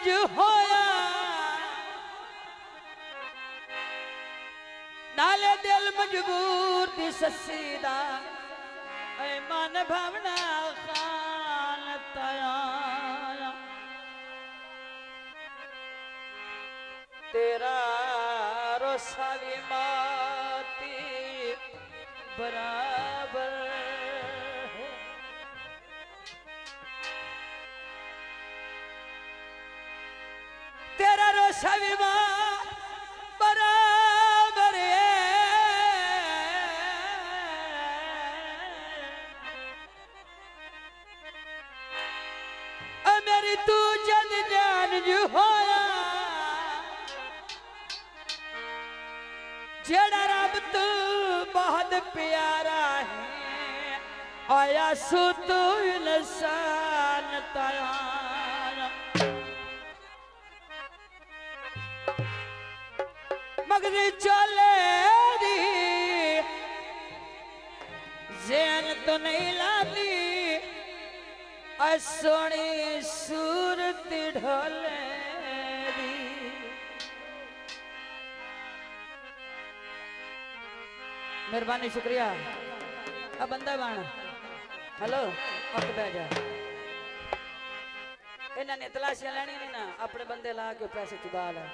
जो होया नाले दिल मजबूर दी ससीदा ऐ मन भावना खान तया तेरा रोसा भी माती बराबर है। तेरा रोसा भी बराबर है। मेरी तू जन जान जो होया जेड़ा रब तू बहुत प्यारा है आया सु तू इंसान ताया मगर चले दी जैन तो नहीं लाती सोनी सूरत ढोले दी। मेहरबानी शुक्रिया। अब बंदा बाण हेलो अब बह जा इन्होंने तलाशियां लैनी नहीं ना अपने बंदे ला के पैसे चुका ला।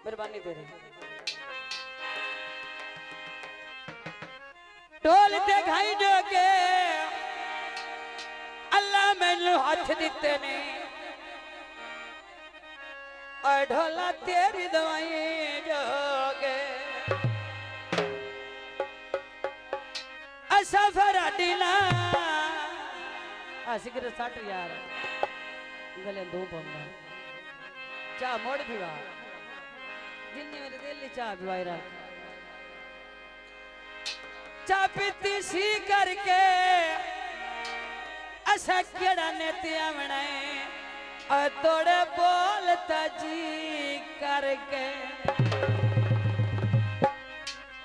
मेहरबानी तेरी ढोल ते घाई जो के अल्लाह मैनू हाथ दिते ने और ढोला तेरी दवाई जोगे सफर डीला सिगरेट सट यार गले दो पंगा चाह मोड़ पीवा जिन्नी मेरे दिल चाह पीवाई रख चाह पीती सी करके असा केड़ा ने तिया बनाए और थोड़े बोलता जी करके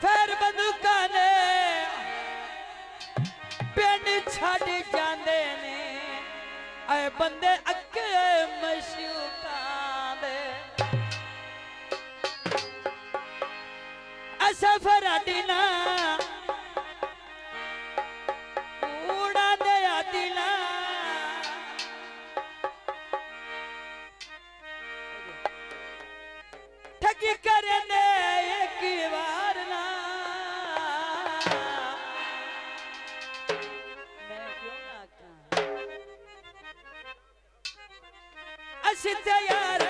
फिर बंदूका ने पिंड छड़ जाते ने आए बंदे अगे मशूका दे असा फराडीना उड़ा दे दिला ठगी करने एक बार ना मैं क्यों ना असी तैयार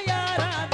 यारा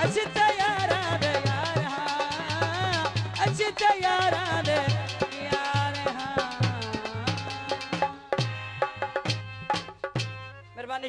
अच्छी तैयारा दे यारा अच्छी तैयारा दे